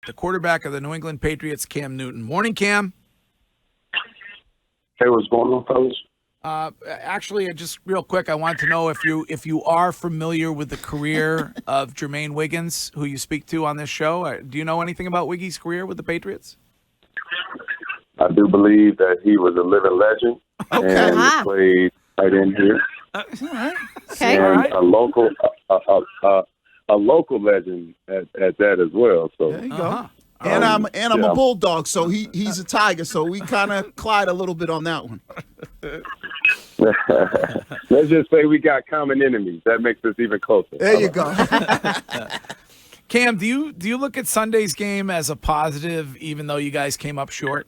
the quarterback of the New England Patriots, Cam Newton. Morning, Cam. Hey, what's going on, fellas? Actually, just real quick, I wanted to know if you are familiar with the career of Jermaine Wiggins, who you speak to on this show. Do you know anything about Wiggy's career with the Patriots? I do believe that he was a living legend, and he played right in here. All right. Okay. And a local legend at that as well. So There you go. Uh-huh. And I'm yeah. a bulldog, so he's a tiger. So we kind of collide a little bit on that one. let's just say we got common enemies. That makes us even closer. There you go. Cam, do you look at Sunday's game as a positive, even though you guys came up short?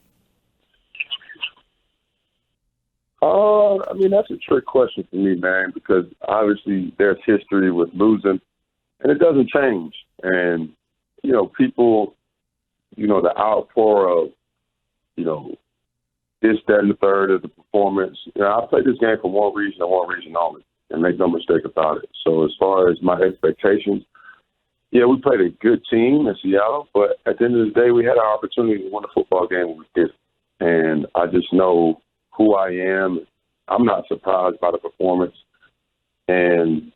I mean, that's a trick question for me, man, because obviously there's history with losing, and it doesn't change. And, people, the outpour of, this, that, and the third of the performance. I played this game for one reason and one reason only, and make no mistake about it. So as far as my expectations, yeah, we played a good team in Seattle, but at the end of the day, we had our opportunity to win a football game. We did. And I just know who I am. I'm not surprised by the performance. And,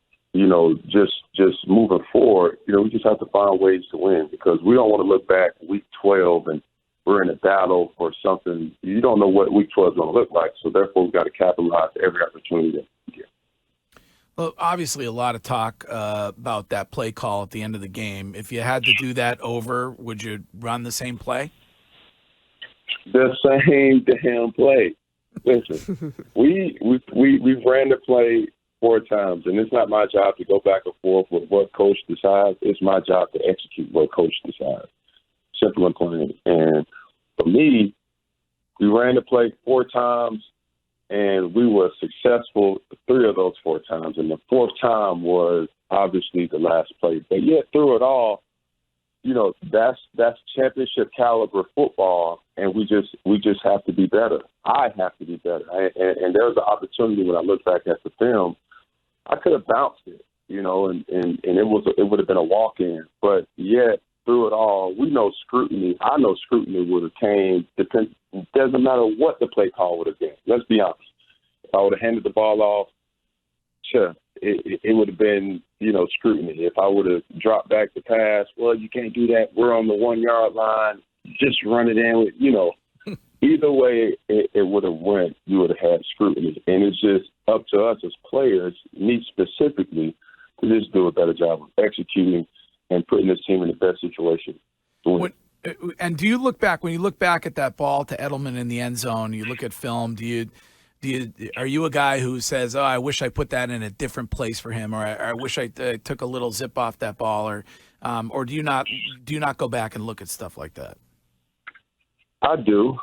just moving forward, we just have to find ways to win, because we don't want to look back week 12 and we're in a battle for something. You don't know what week 12 is going to look like. So therefore, we've got to capitalize every opportunity that we get. Well, obviously a lot of talk about that play call at the end of the game. If you had to do that over, would you run the same play? The same damn play. Listen, we ran the play 4 times, and it's not my job to go back and forth with what coach decides. It's my job to execute what coach decides. Simple and plain. And for me, we ran the play 4 times, and we were successful 3 of those 4 times. And the 4th time was obviously the last play. But yet through it all, that's championship caliber football, and we just have to be better. I have to be better. And there was an opportunity when I look back at the film, I could have bounced it, and it would have been a walk-in. But yet through it all, we know scrutiny. I know scrutiny would have came. Doesn't matter what the play call would have been. Let's be honest. If I would have handed the ball off, sure, it would have been, scrutiny. If I would have dropped back the pass, well, you can't do that. We're on the 1-yard line. Just run it in with, Either way it would have went, you would have had scrutiny. And it's just up to us as players, me specifically, to just do a better job of executing and putting this team in the best situation to win. And do you look back, when you look back at that ball to Edelman in the end zone, you look at film, are you a guy who says, I wish I put that in a different place for him, or I wish I took a little zip off that ball, or do you not go back and look at stuff like that? I do.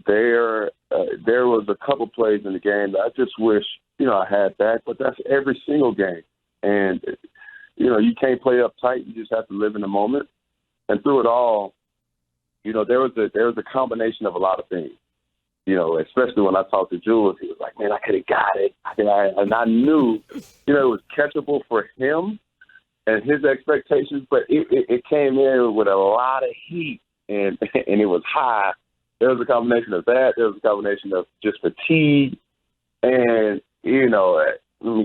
There was a couple plays in the game that I just wish, I had back, but that's every single game. And, you can't play uptight. You just have to live in the moment. And through it all, there was a combination of a lot of things. Especially when I talked to Jules, he was like, man, I could have got it. And I knew, it was catchable for him and his expectations, but it came in with a lot of heat. And it was high. There was a combination of that. There was a combination of just fatigue. And,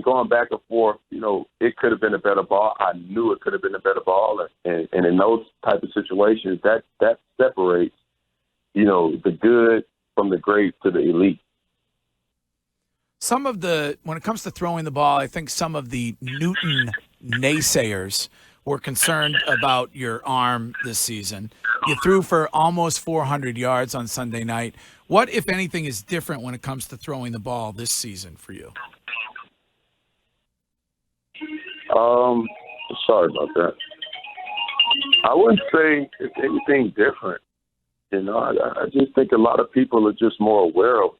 going back and forth, it could have been a better ball. I knew it could have been a better ball. And in those type of situations, that separates, the good from the great to the elite. When it comes to throwing the ball, I think some of the Newton naysayers were concerned about your arm this season. You threw for almost 400 yards on Sunday night. What, if anything, is different when it comes to throwing the ball this season for you? Sorry about that. I wouldn't say it's anything different. I just think a lot of people are just more aware of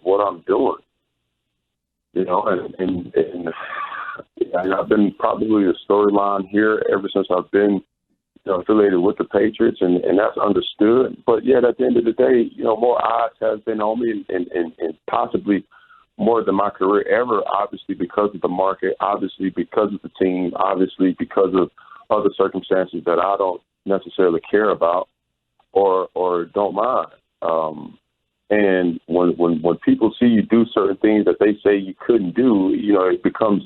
what I'm doing. And I've been probably a storyline here ever since I've been affiliated with the Patriots, and that's understood. But yet at the end of the day, more eyes have been on me and possibly more than my career ever, obviously because of the market, obviously because of the team, obviously because of other circumstances that I don't necessarily care about or don't mind. And when people see you do certain things that they say you couldn't do, it becomes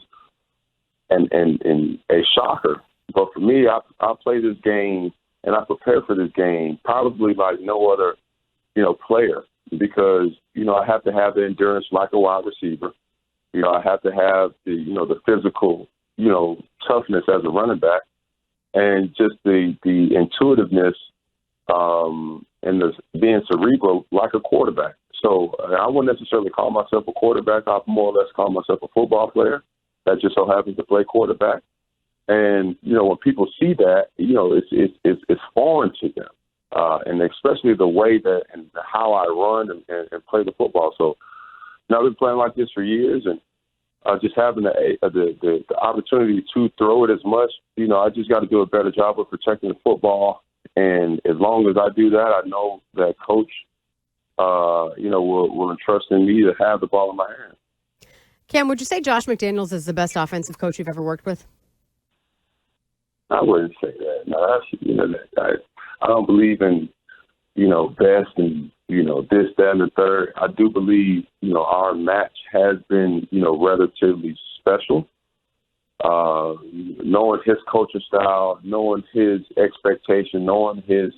a shocker. But for me, I play this game and I prepare for this game probably like no other, player, because, I have to have the endurance like a wide receiver. I have to have the physical, toughness as a running back, and just the intuitiveness and the being cerebral like a quarterback. So I wouldn't necessarily call myself a quarterback. I more or less call myself a football player that just so happens to play quarterback. And when people see that, it's foreign to them, and especially the way that and how I run and play the football. So I've been playing like this for years, and just having the opportunity to throw it as much, I just got to do a better job of protecting the football. And as long as I do that, I know that coach, will entrust in me to have the ball in my hand. Cam, would you say Josh McDaniels is the best offensive coach you've ever worked with? I wouldn't say that. No, I don't believe in, best and, this, that, and the third. I do believe, our match has been, relatively special. Knowing his coaching style, knowing his expectation, knowing his,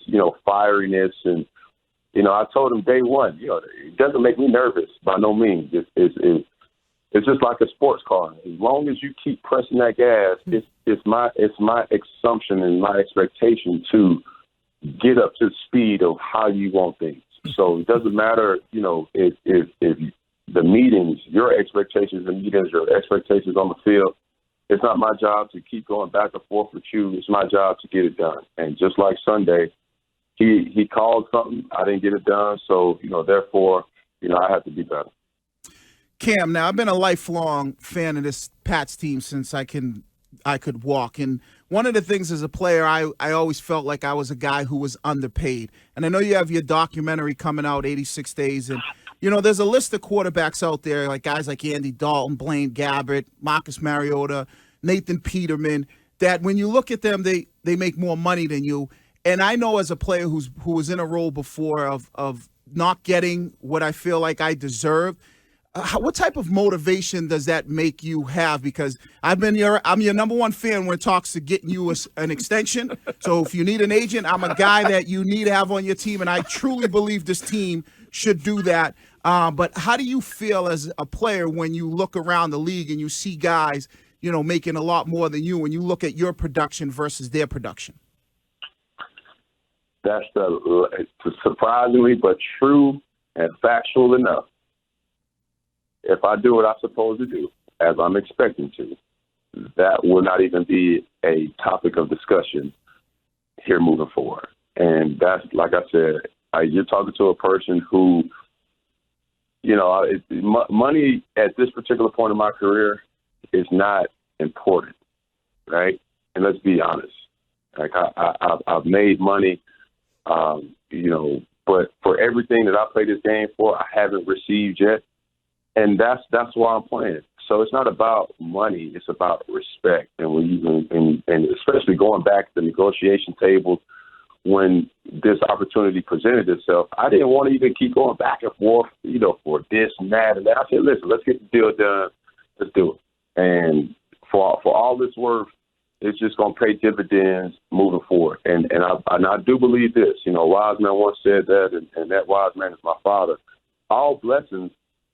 fieriness. And, I told him day one, it doesn't make me nervous by no means. It's just like a sports car. As long as you keep pressing that gas, it's my assumption and my expectation to get up to the speed of how you want things. So it doesn't matter, if the meetings, your expectations and meetings, your expectations on the field. It's not my job to keep going back and forth with you. It's my job to get it done. And just like Sunday, he called something, I didn't get it done. So, therefore, I have to be better. Cam, now I've been a lifelong fan of this Pats team since I could walk. And one of the things as a player, I always felt like I was a guy who was underpaid. And I know you have your documentary coming out, 86 Days. And, there's a list of quarterbacks out there, like guys like Andy Dalton, Blaine Gabbert, Marcus Mariota, Nathan Peterman, that when you look at them, they make more money than you. And I know as a player who was in a role before of not getting what I feel like I deserved, what type of motivation does that make you have? Because I'm your number one fan when it talks to getting you an extension. So if you need an agent, I'm a guy that you need to have on your team, and I truly believe this team should do that. But how do you feel as a player when you look around the league and you see guys, making a lot more than you when you look at your production versus their production? That's surprisingly but true and factual enough. If I do what I'm supposed to do, as I'm expecting to, that will not even be a topic of discussion here moving forward. And that's, like I said, you're talking to a person who, money at this particular point in my career is not important, right? And let's be honest. Like I've made money, but for everything that I play this game for, I haven't received yet. And that's why I'm playing. So it's not about money; it's about respect. And and especially going back to the negotiation table when this opportunity presented itself, I didn't want to even keep going back and forth, for this and that and that. I said, listen, let's get the deal done. Let's do it. And for all it's worth, it's just going to pay dividends moving forward. And I do believe this. Wise man once said that, and that wise man is my father. All blessings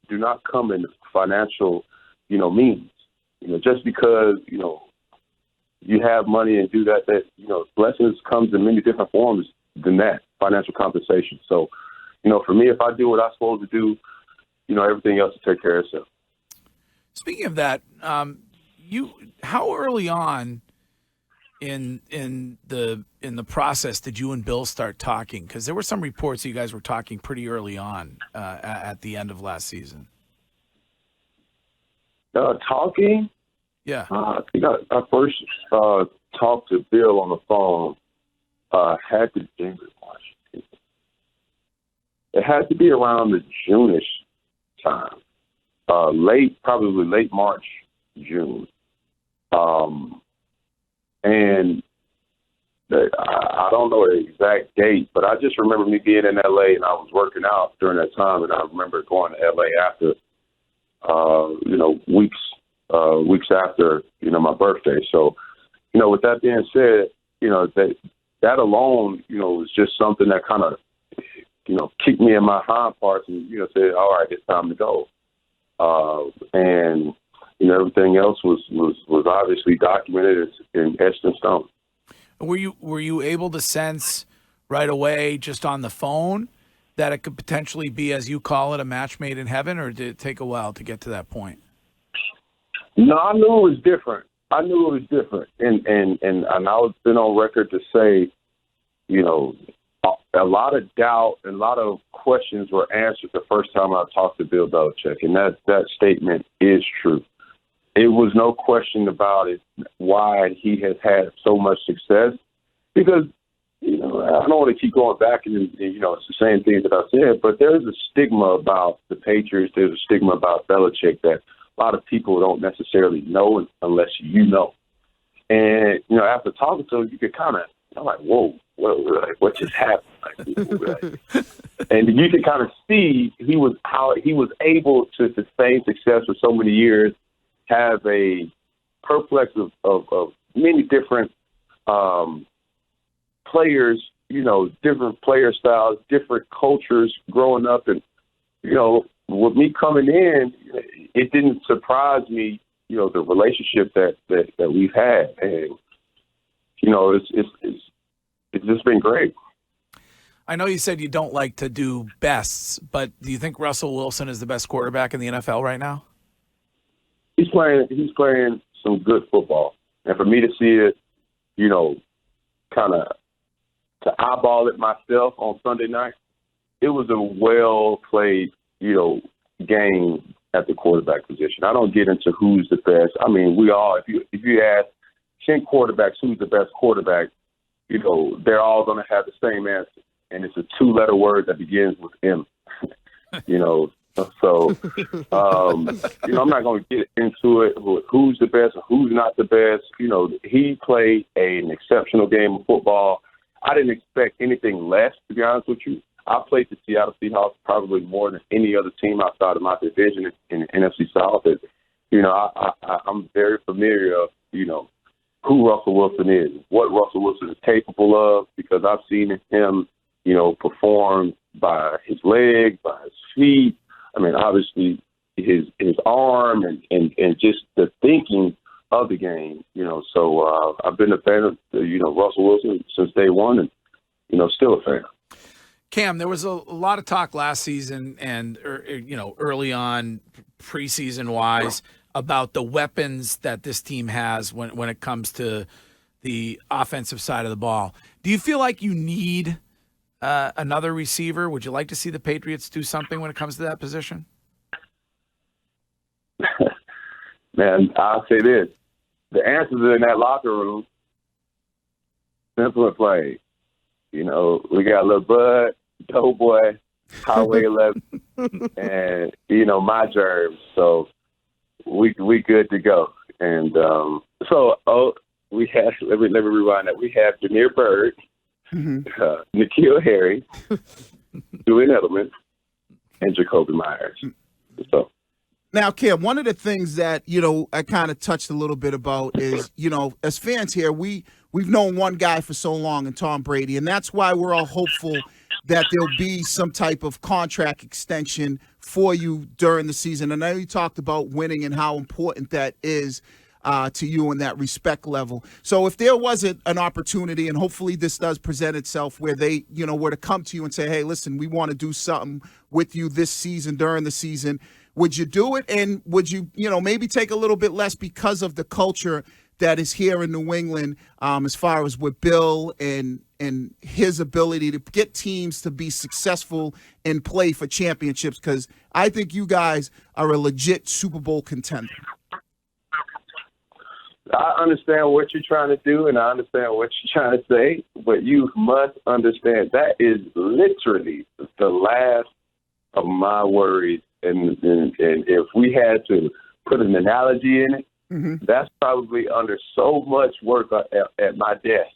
do not come in financial, means. Just because, you have money and do that, blessings comes in many different forms than that, financial compensation. So, for me, if I do what I'm supposed to do, everything else will take care of itself. Speaking of that, how early on in the process did you and Bill start talking? Because there were some reports that you guys were talking pretty early on at the end of last season. Talking? Yeah. I think I first talked to Bill on the phone. It had to be around the June-ish time. Probably late March, June. And I don't know the exact date, but I just remember me being in L.A. and I was working out during that time, and I remember going to L.A. after, weeks after, my birthday. So, with that being said, that alone, was just something that kind of, kicked me in my hind parts and, said, all right, it's time to go. And everything else was obviously documented and etched in stone. Were you able to sense right away, just on the phone, that it could potentially be, as you call it, a match made in heaven, or did it take a while to get to that point? No, I knew it was different. And I've been on record to say, a lot of doubt and a lot of questions were answered the first time I talked to Bill Belichick, and that statement is true. It was no question about it why he has had so much success, because, I don't want to keep going back and it's the same thing that I said, but there's a stigma about the Patriots. There's a stigma about Belichick that a lot of people don't necessarily know unless you know. And, after talking to him, you could kind of, I'm like, whoa, what just happened? And you can kind of see how he was able to sustain success for so many years, have a perplex of many different players, different player styles, different cultures growing up. And, with me coming in, it didn't surprise me, the relationship that we've had. And, it's just been great. I know you said you don't like to do bests, but do you think Russell Wilson is the best quarterback in the NFL right now? He's playing some good football. And for me to see it, kind of to eyeball it myself on Sunday night, it was a well-played, game at the quarterback position. I don't get into who's the best. I mean, we all, if you ask 10 quarterbacks who's the best quarterback, they're all going to have the same answer. And it's a 2-letter word that begins with M. So, I'm not going to get into it with who's the best and who's not the best. He played an exceptional game of football. I didn't expect anything less, to be honest with you. I played the Seattle Seahawks probably more than any other team outside of my division in the NFC South. And, I'm very familiar of, who Russell Wilson is, what Russell Wilson is capable of, because I've seen him, perform by his legs, by his feet. I mean, obviously his arm and just the thinking of the game, So I've been a fan of, Russell Wilson since day one, and, still a fan. Cam, there was a lot of talk last season and, early on preseason wise about the weapons that this team has when it comes to the offensive side of the ball. Do you feel like you need another receiver? Would you like to see the Patriots do something when it comes to that position? Man, I'll say this. The answers are in that locker room. Simple and plain. We got little Bud, Doughboy, Highway 11, and, my germs. So we good to go. And we have, let me rewind that. We have Demir Bird, N'Keal Harry, Julian Edelman, and Jacoby Myers. So. Now, Kim, one of the things that, I kind of touched a little bit about is, as fans here, we've known one guy for so long, and Tom Brady, and that's why we're all hopeful that there'll be some type of contract extension for you during the season. And I know you talked about winning and how important that is to you in that respect level. So if there was an opportunity, and hopefully this does present itself, where they, were to come to you and say, hey, listen, we want to do something with you this season, during the season, would you do it? And would you, maybe take a little bit less because of the culture that is here in New England, as far as with Bill and his ability to get teams to be successful and play for championships? Because I think you guys are a legit Super Bowl contender. I understand what you're trying to do, and I understand what you're trying to say, but you must understand that is literally the last of my worries. And if we had to put an analogy in it, that's probably under so much work at my desk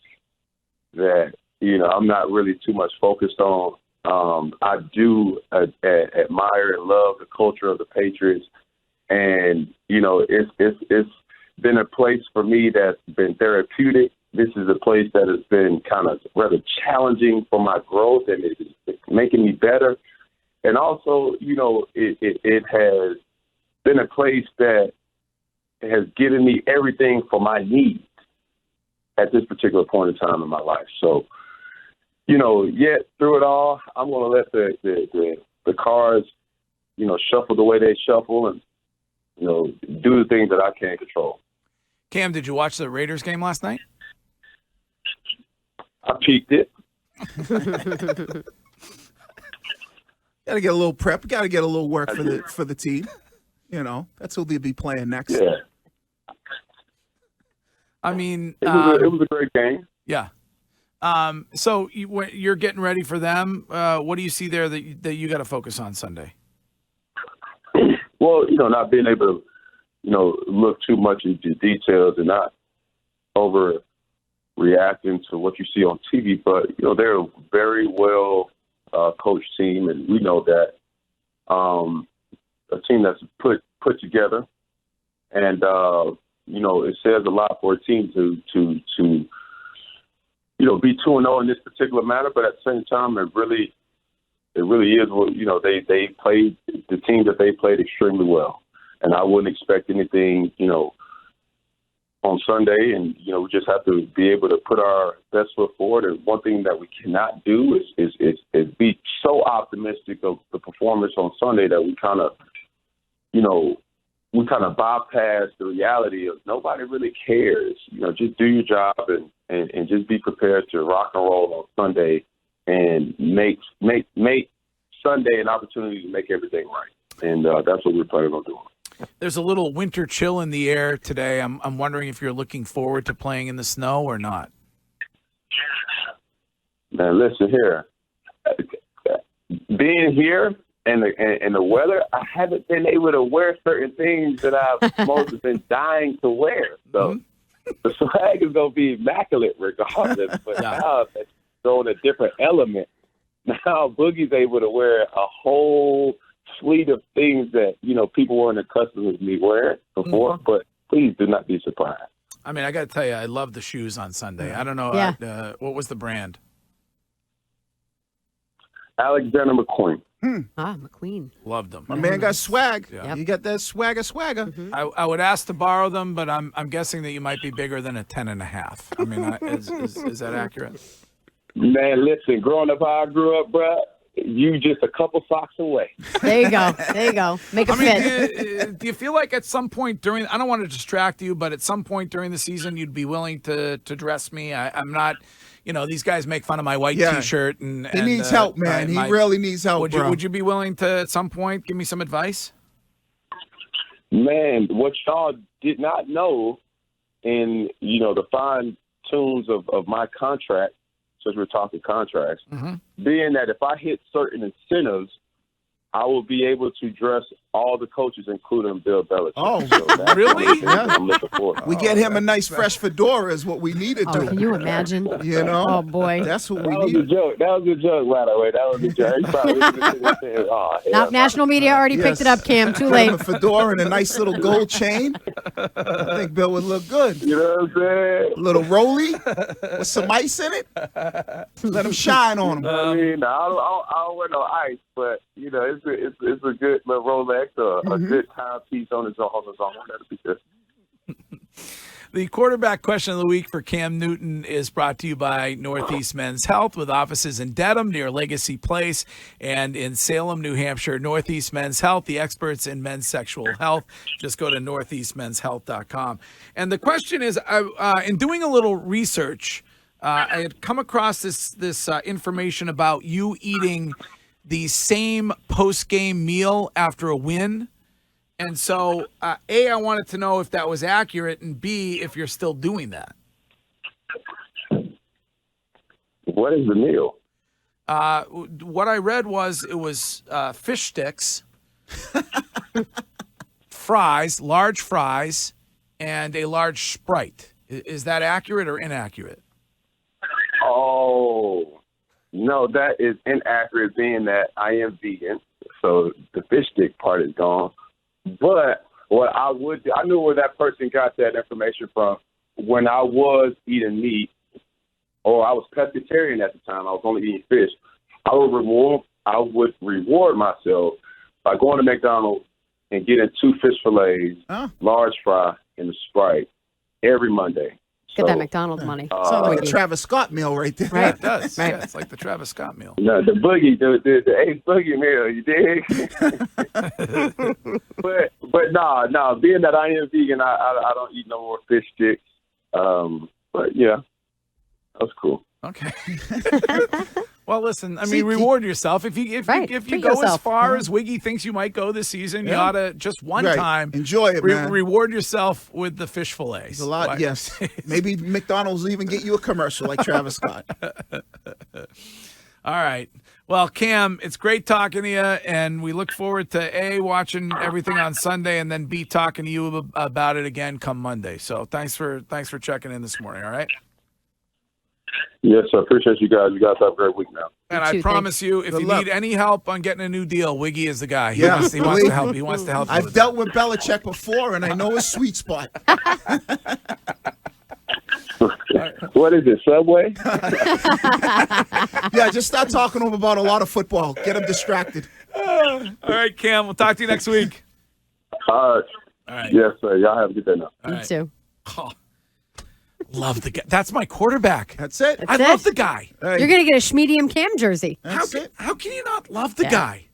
that, I'm not really too much focused on. I do admire and love the culture of the Patriots. And, it's been a place for me that's been therapeutic. This is a place that has been kind of rather challenging for my growth, and it's making me better. And also, it has been a place that has given me everything for my needs at this particular point in time in my life. So, yet through it all, I'm going to let the cards, shuffle the way they shuffle and, do the things that I can't control. Cam, did you watch the Raiders game last night? I peeked it. Got to get a little prep. Got to get a little work for the team. That's who they'll be playing next. Yeah. I mean, it was a great game. Yeah. So you're getting ready for them. What do you see there that you got to focus on Sunday? Well, not being able to, look too much into details and not overreacting to what you see on TV, but they're a very well coached team, and we know that a team that's put together, and it says a lot for a team to be 2-0 in this particular matter, but at the same time, it really is what they played the team that they played extremely well, and I wouldn't expect anything on Sunday, and we just have to be able to put our best foot forward. And one thing that we cannot do is be so optimistic of the performance on Sunday that we kind of bypass the reality of nobody really cares. Just do your job and just be prepared to rock and roll on Sunday and make Sunday an opportunity to make everything right. And that's what we're planning on doing. There's a little winter chill in the air today. I'm wondering if you're looking forward to playing in the snow or not. Man, listen here. Being here and the weather, I haven't been able to wear certain things that I've mostly been dying to wear. So the swag is going to be immaculate regardless. But now it's throwing a different element. Now Boogie's able to wear a whole fleet of things that, people weren't accustomed to me wearing before. But please do not be surprised. I mean, I got to tell you, I love the shoes on Sunday. I don't know. Yeah. What was the brand? Alexander McQueen. McQueen. Loved them. My man got swag. Yeah. You got that swagger. Mm-hmm. I would ask to borrow them, but I'm guessing that you might be bigger than a 10.5. I mean, is that accurate? Man, listen, growing up how I grew up, bro, you just a couple socks away. There you go. Make it fit. Do you feel like at some point I don't want to distract you, but at some point during the season, you'd be willing to dress me? I'm not, these guys make fun of my white T-shirt. And he needs help, man. He really needs help, bro. Would you be willing to, at some point, give me some advice? Man, what y'all did not know in, the fine tunes of my contract, since we're talking contracts, being that if I hit certain incentives, I will be able to dress all the coaches, including Bill Belichick. Oh, so really? Yeah. I'm looking forward. We get him a nice fresh fedora is what we need to do. Can you imagine? Oh, boy. That's what we That was need. a joke. That was a joke, by the way. That was a joke. He probably said, oh, hell, National media already picked it up, Cam. Too late. A fedora and a nice little gold chain. I think Bill would look good. You know what I'm saying? A little rolly with some ice in it. Let him shine on him. I mean, I don't wear no ice, but it's a good little Rolex or a good timepiece on his own. That'll be good. The quarterback question of the week for Cam Newton is brought to you by Northeast Men's Health, with offices in Dedham near Legacy Place and in Salem, New Hampshire. Northeast Men's Health, the experts in men's sexual health. Just go to northeastmenshealth.com. And the question is, in doing a little research, I had come across this information about you eating the same post-game meal after a win. And so, A, I wanted to know if that was accurate, and B, if you're still doing that. What is the meal? What I read was it was fish sticks, fries, large fries, and a large Sprite. Is that accurate or inaccurate? Oh, no, that is inaccurate, being that I am vegan, so the fish stick part is gone. But what I would do, I knew where that person got that information from. When I was eating meat, or I was pescatarian at the time, I was only eating fish, I would reward myself by going to McDonald's and getting 2 fish fillets, large fry, and a Sprite every Monday. Get that McDonald's money. Sounds like a Travis Scott meal right there. Right, it does. Right. Yeah, it's like the Travis Scott meal. No, the Ace Boogie meal, you dig? but no, being that I am vegan, I don't eat no more fish sticks. But yeah, that's cool. Okay. Well, listen. I mean, reward yourself. If you Right. go Treat as yourself. far as Wiggy thinks you might go this season, you ought to just one time enjoy it, man. Reward yourself with the fish fillets. It's a lot, yes. Maybe McDonald's will even get you a commercial like Travis Scott. All right. Well, Cam, it's great talking to you, and we look forward to A, watching everything on Sunday, and then B, talking to you about it again come Monday. So thanks for checking in this morning, all right? Yes, I appreciate you guys. You guys have a great week now. And You too, I promise you, if Good you luck. need any help on getting a new deal, Wiggy is the guy. He Yeah, wants to believe help. me. He wants to help you I've with dealt with Belichick before, and I know his sweet spot. What is it, Subway? Yeah, just start talking to him about a lot of football. Get him distracted. All right, Cam, we'll talk to you next week. All right. Yes, sir. Y'all have a good day now. You too. Oh, love the guy. That's my quarterback. That's it. I That's love it. the guy. Hey, You're going to get a Schmedium Cam jersey. that's it. How can you not love the guy?